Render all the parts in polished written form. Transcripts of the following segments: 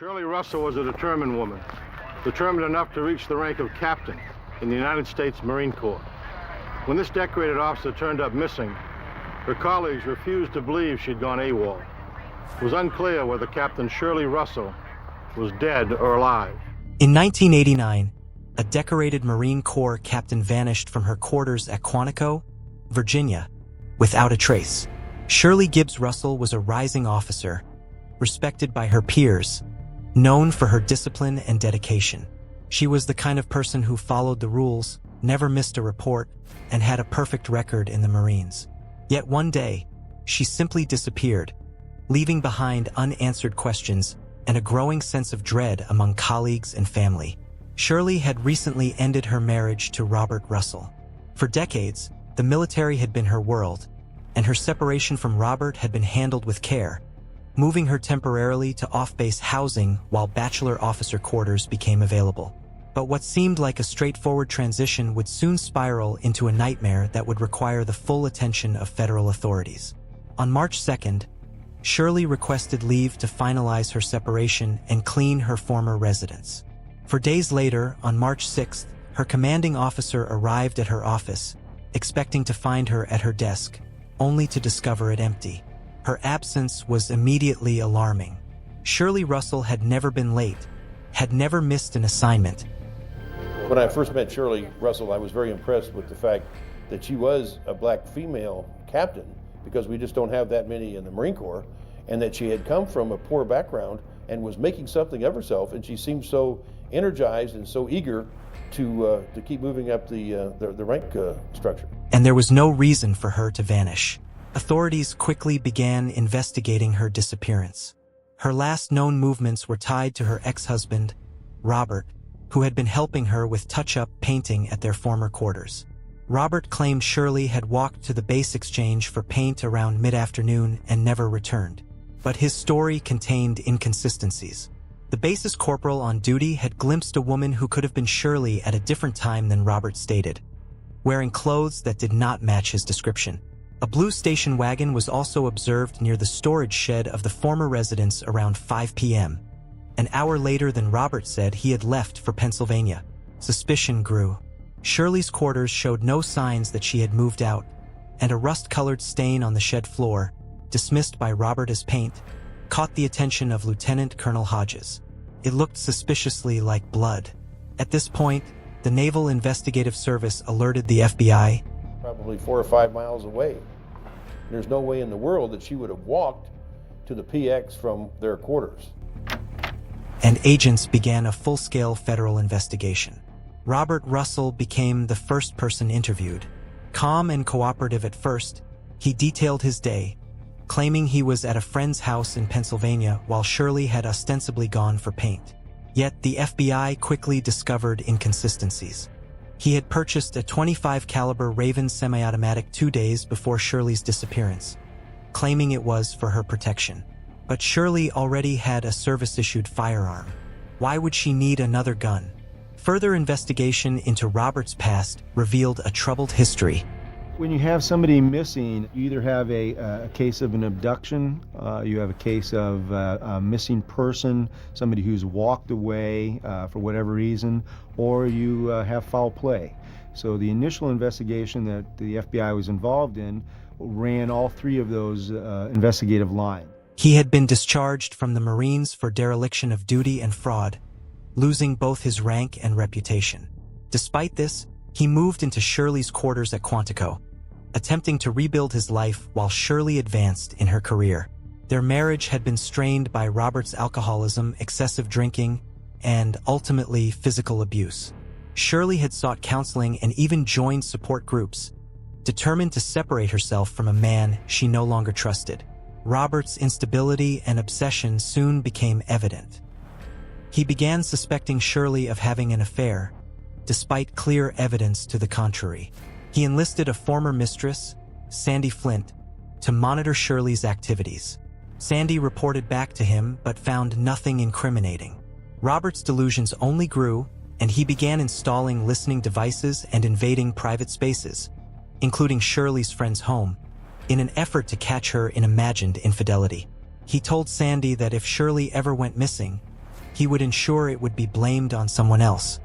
Shirley Russell was a determined woman, determined enough to reach the rank of captain in the United States Marine Corps. When this decorated officer turned up missing, her colleagues refused to believe she'd gone AWOL. It was unclear whether Captain Shirley Russell was dead or alive. In 1989, a decorated Marine Corps captain vanished from her quarters at Quantico, Virginia, without a trace. Shirley Gibbs Russell was a rising officer, respected by her peers, known for her discipline and dedication. She was the kind of person who followed the rules, never missed a report, and had a perfect record in the Marines. Yet one day, she simply disappeared, leaving behind unanswered questions and a growing sense of dread among colleagues and family. Shirley had recently ended her marriage to Robert Russell. For decades, the military had been her world, and her separation from Robert had been handled with care, moving her temporarily to off-base housing while bachelor officer quarters became available. But what seemed like a straightforward transition would soon spiral into a nightmare that would require the full attention of federal authorities. On March 2nd, Shirley requested leave to finalize her separation and clean her former residence. For days later, on March 6th, her commanding officer arrived at her office, expecting to find her at her desk, only to discover it empty. Her absence was immediately alarming. Shirley Russell had never been late, had never missed an assignment. When I first met Shirley Russell, I was very impressed with the fact that she was a black female captain, because we just don't have that many in the Marine Corps, and that she had come from a poor background and was making something of herself, and she seemed so energized and so eager to keep moving up the rank structure. And there was no reason for her to vanish. Authorities quickly began investigating her disappearance. Her last known movements were tied to her ex-husband, Robert, who had been helping her with touch-up painting at their former quarters. Robert claimed Shirley had walked to the base exchange for paint around mid-afternoon and never returned. But his story contained inconsistencies. The base's corporal on duty had glimpsed a woman who could have been Shirley at a different time than Robert stated, wearing clothes that did not match his description. A blue station wagon was also observed near the storage shed of the former residence around 5 p.m., an hour later than Robert said he had left for Pennsylvania. Suspicion grew. Shirley's quarters showed no signs that she had moved out, and a rust-colored stain on the shed floor, dismissed by Robert as paint, caught the attention of Lieutenant Colonel Hodges. It looked suspiciously like blood. At this point, the Naval Investigative Service alerted the FBI. Probably 4 or 5 miles away. There's no way in the world that she would have walked to the PX from their quarters. And agents began a full-scale federal investigation. Robert Russell became the first person interviewed. Calm and cooperative at first, he detailed his day, claiming he was at a friend's house in Pennsylvania while Shirley had ostensibly gone for paint. Yet the FBI quickly discovered inconsistencies. He had purchased a .25 caliber Raven semi-automatic 2 days before Shirley's disappearance, claiming it was for her protection. But Shirley already had a service-issued firearm. Why would she need another gun? Further investigation into Robert's past revealed a troubled history. When you have somebody missing, you either have a case of an abduction, you have a case of a missing person, somebody who's walked away for whatever reason, or you have foul play. So the initial investigation that the FBI was involved in ran all 3 of those investigative lines. He had been discharged from the Marines for dereliction of duty and fraud, losing both his rank and reputation. Despite this, he moved into Shirley's quarters at Quantico, attempting to rebuild his life while Shirley advanced in her career. Their marriage had been strained by Robert's alcoholism, excessive drinking, and ultimately physical abuse. Shirley had sought counseling and even joined support groups, determined to separate herself from a man she no longer trusted. Robert's instability and obsession soon became evident. He began suspecting Shirley of having an affair, despite clear evidence to the contrary. He enlisted a former mistress, Sandy Flint, to monitor Shirley's activities. Sandy reported back to him but found nothing incriminating. Robert's delusions only grew, and he began installing listening devices and invading private spaces, including Shirley's friend's home, in an effort to catch her in imagined infidelity. He told Sandy that if Shirley ever went missing, he would ensure it would be blamed on someone else.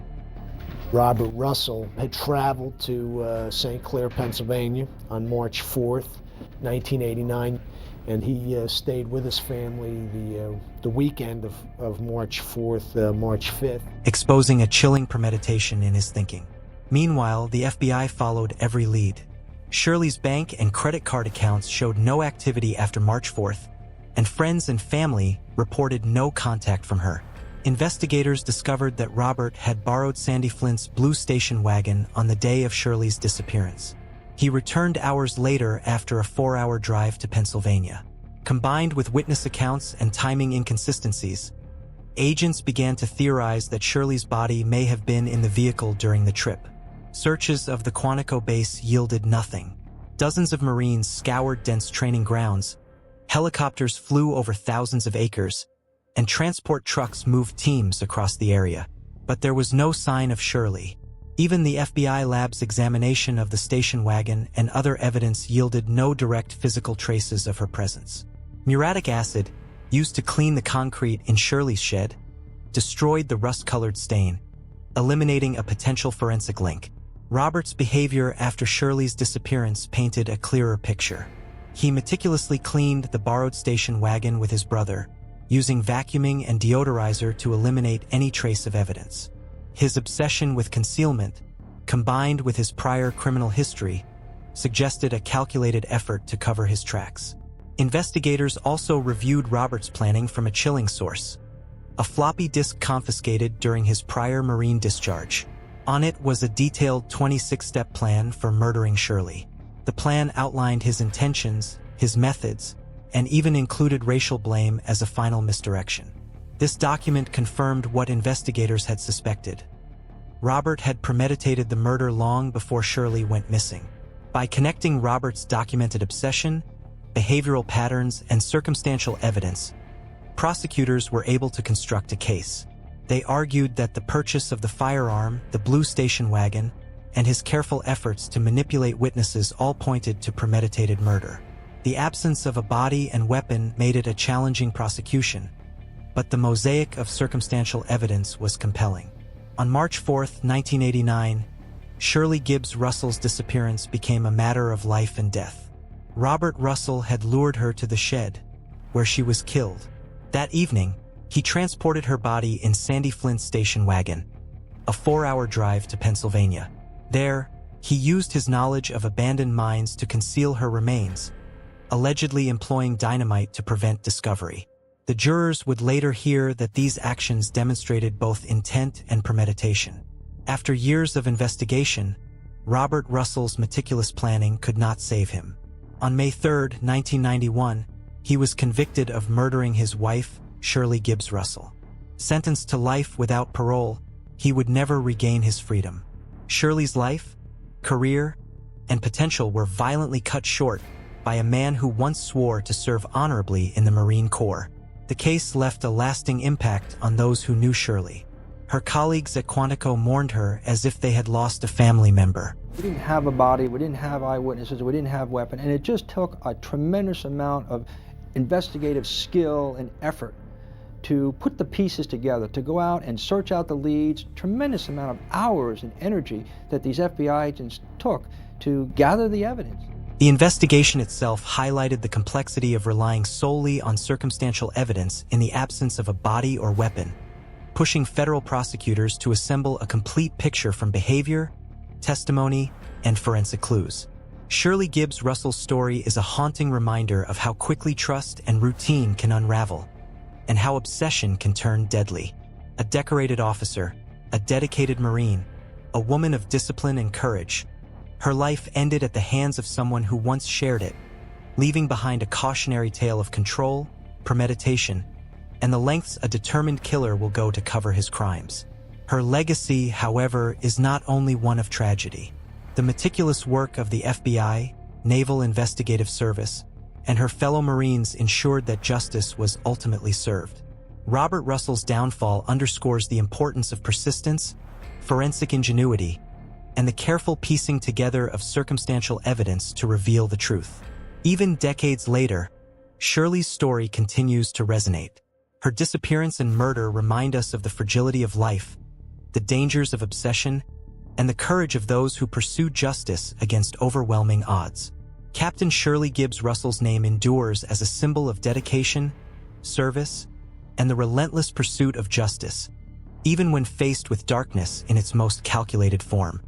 Robert Russell had traveled to St. Clair, Pennsylvania on March 4th, 1989, and he stayed with his family the weekend of March 4th, March 5th. Exposing a chilling premeditation in his thinking. Meanwhile, the FBI followed every lead. Shirley's bank and credit card accounts showed no activity after March 4th, and friends and family reported no contact from her. Investigators discovered that Robert had borrowed Sandy Flint's blue station wagon on the day of Shirley's disappearance. He returned hours later after a 4-hour drive to Pennsylvania. Combined with witness accounts and timing inconsistencies, agents began to theorize that Shirley's body may have been in the vehicle during the trip. Searches of the Quantico base yielded nothing. Dozens of Marines scoured dense training grounds, helicopters flew over thousands of acres, and transport trucks moved teams across the area. But there was no sign of Shirley. Even the FBI lab's examination of the station wagon and other evidence yielded no direct physical traces of her presence. Muriatic acid, used to clean the concrete in Shirley's shed, destroyed the rust-colored stain, eliminating a potential forensic link. Robert's behavior after Shirley's disappearance painted a clearer picture. He meticulously cleaned the borrowed station wagon with his brother, using vacuuming and deodorizer to eliminate any trace of evidence. His obsession with concealment, combined with his prior criminal history, suggested a calculated effort to cover his tracks. Investigators also reviewed Robert's planning from a chilling source: a floppy disk confiscated during his prior Marine discharge. On it was a detailed 26-step plan for murdering Shirley. The plan outlined his intentions, his methods, and even included racial blame as a final misdirection. This document confirmed what investigators had suspected. Robert had premeditated the murder long before Shirley went missing. By connecting Robert's documented obsession, behavioral patterns, and circumstantial evidence, prosecutors were able to construct a case. They argued that the purchase of the firearm, the blue station wagon, and his careful efforts to manipulate witnesses all pointed to premeditated murder. The absence of a body and weapon made it a challenging prosecution, but the mosaic of circumstantial evidence was compelling. On March 4, 1989, Shirley Gibbs Russell's disappearance became a matter of life and death. Robert Russell had lured her to the shed, where she was killed. That evening, he transported her body in Sandy Flint's station wagon, a 4-hour drive to Pennsylvania. There, he used his knowledge of abandoned mines to conceal her remains, allegedly employing dynamite to prevent discovery. The jurors would later hear that these actions demonstrated both intent and premeditation. After years of investigation, Robert Russell's meticulous planning could not save him. On May 3, 1991, he was convicted of murdering his wife, Shirley Gibbs Russell. Sentenced to life without parole, he would never regain his freedom. Shirley's life, career, and potential were violently cut short by a man who once swore to serve honorably in the Marine Corps. The case left a lasting impact on those who knew Shirley. Her colleagues at Quantico mourned her as if they had lost a family member. We didn't have a body, we didn't have eyewitnesses, we didn't have weapon, and it just took a tremendous amount of investigative skill and effort to put the pieces together, to go out and search out the leads, tremendous amount of hours and energy that these FBI agents took to gather the evidence. The investigation itself highlighted the complexity of relying solely on circumstantial evidence in the absence of a body or weapon, pushing federal prosecutors to assemble a complete picture from behavior, testimony, and forensic clues. Shirley Gibbs Russell's story is a haunting reminder of how quickly trust and routine can unravel, and how obsession can turn deadly. A decorated officer, a dedicated Marine, a woman of discipline and courage, her life ended at the hands of someone who once shared it, leaving behind a cautionary tale of control, premeditation, and the lengths a determined killer will go to cover his crimes. Her legacy, however, is not only one of tragedy. The meticulous work of the FBI, Naval Investigative Service, and her fellow Marines ensured that justice was ultimately served. Robert Russell's downfall underscores the importance of persistence, forensic ingenuity, and the careful piecing together of circumstantial evidence to reveal the truth. Even decades later, Shirley's story continues to resonate. Her disappearance and murder remind us of the fragility of life, the dangers of obsession, and the courage of those who pursue justice against overwhelming odds. Captain Shirley Gibbs Russell's name endures as a symbol of dedication, service, and the relentless pursuit of justice, even when faced with darkness in its most calculated form.